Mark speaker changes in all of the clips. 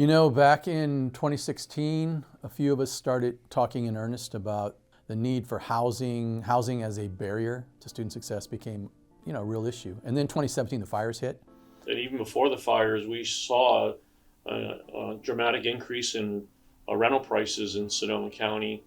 Speaker 1: You know, back in 2016, a few of us started talking in earnest about the need for housing. Housing as a barrier to student success became, a real issue. And then 2017, the fires hit.
Speaker 2: And even before the fires, we saw a dramatic increase in rental prices in Sonoma County.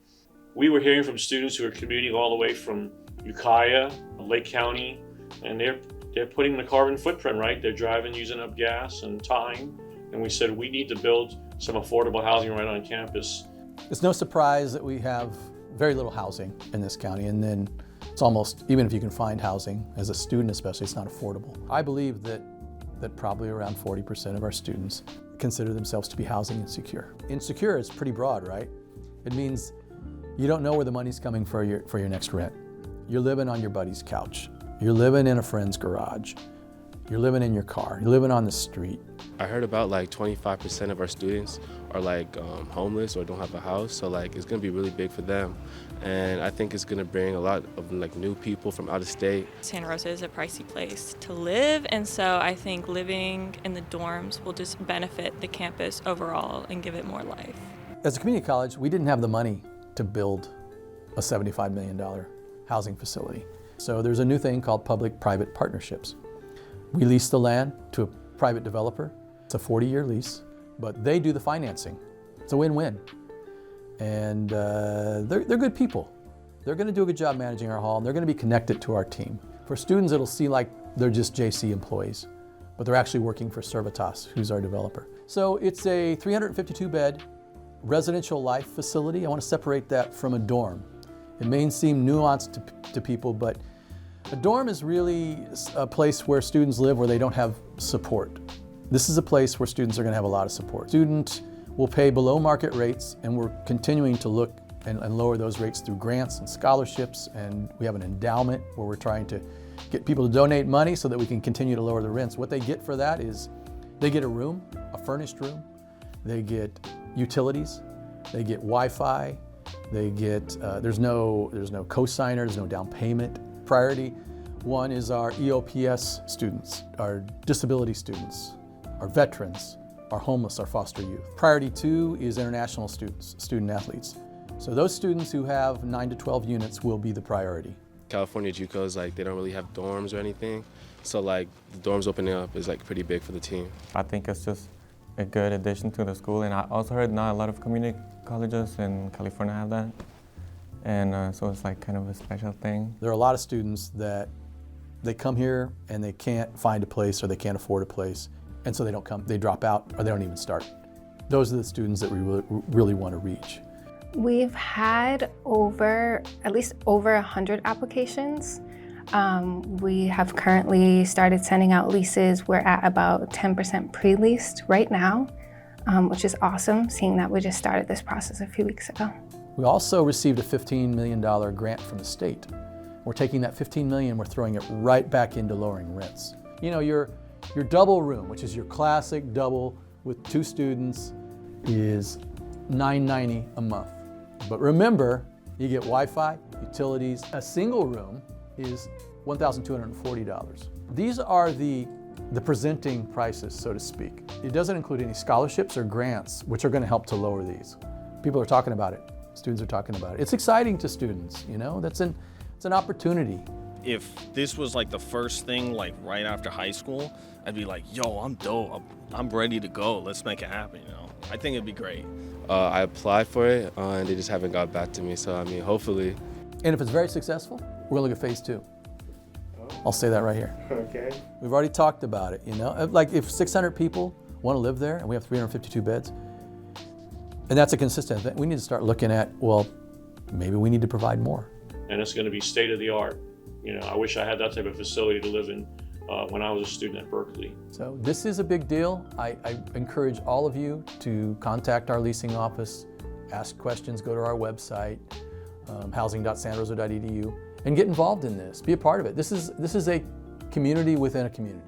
Speaker 2: We were hearing from students who are commuting all the way from Ukiah, Lake County, and they're putting the carbon footprint, right? They're driving, using up gas and time. And we said, we need to build some affordable housing right on campus.
Speaker 1: It's no surprise that we have very little housing in this county, and then it's almost, even if you can find housing, as a student especially, it's not affordable. I believe that probably around 40% of our students consider themselves to be housing insecure. Insecure is pretty broad, right? It means you don't know where the money's coming for your next rent. You're living on your buddy's couch. You're living in a friend's garage. You're living in your car. You're living on the street.
Speaker 3: I heard about 25% of our students are homeless or don't have a house, so it's gonna be really big for them. And I think it's gonna bring a lot of new people from out of state.
Speaker 4: Santa Rosa is a pricey place to live, and so I think living in the dorms will just benefit the campus overall and give it more life.
Speaker 1: As a community college, we didn't have the money to build a $75 million housing facility. So there's a new thing called public-private partnerships. We lease the land to a private developer. It's a 40-year lease, but they do the financing. It's a win-win. And they're good people. They're gonna do a good job managing our hall, and they're gonna be connected to our team. For students, it'll seem like they're just JC employees, but they're actually working for Witthaus, who's our developer. So it's a 352-bed residential life facility. I want to separate that from a dorm. It may seem nuanced to people, but a dorm is really a place where students live where they don't have support. This is a place where students are going to have a lot of support. Students will pay below market rates, and we're continuing to look and lower those rates through grants and scholarships, and we have an endowment where we're trying to get people to donate money so that we can continue to lower the rents. What they get for that is they get a room, a furnished room, they get utilities, they get Wi-Fi, they get, there's no cosigner, there's no down payment. Priority one is our EOPS students, our disability students, our veterans, our homeless, our foster youth. Priority two is international students, student athletes. So those students who have 9 to 12 units will be the priority.
Speaker 3: California JUCOs, they don't really have dorms or anything. So the dorms opening up is pretty big for the team.
Speaker 5: I think it's just a good addition to the school, and I also heard not a lot of community colleges in California have that. And so it's kind of a special thing.
Speaker 1: There are a lot of students that they come here and they can't find a place or they can't afford a place, and so they don't come, they drop out or they don't even start. Those are the students that we really want to reach.
Speaker 6: We've had at least over 100 applications. We have currently started sending out leases. We're at about 10% pre-leased right now, which is awesome, seeing that we just started this process a few weeks ago.
Speaker 1: We also received a $15 million grant from the state. We're taking that $15 million, we're throwing it right back into lowering rents. Your double room, which is your classic double with 2 students, is $990 a month. But remember, you get Wi-Fi, utilities. A single room is $1,240. These are the presenting prices, so to speak. It doesn't include any scholarships or grants, which are going to help to lower these. People are talking about it. Students are talking about it. It's exciting to students, it's an opportunity.
Speaker 7: If this was the first thing right after high school, I'd be yo, I'm dope. I'm ready to go. Let's make it happen, I think it'd be great.
Speaker 3: I applied for it and they just haven't got back to me, so hopefully.
Speaker 1: And if it's very successful, we're gonna look at phase 2. I'll say that right here.
Speaker 8: Okay.
Speaker 1: We've already talked about it, if 600 people wanna live there and we have 352 beds, and that's a consistent thing, we need to start looking at, well, maybe we need to provide more.
Speaker 2: And it's going to be state of the art. I wish I had that type of facility to live in when I was a student at Berkeley.
Speaker 1: So this is a big deal. I encourage all of you to contact our leasing office, ask questions, go to our website, housing.santarosa.edu, and get involved in this. Be a part of it. This is a community within a community.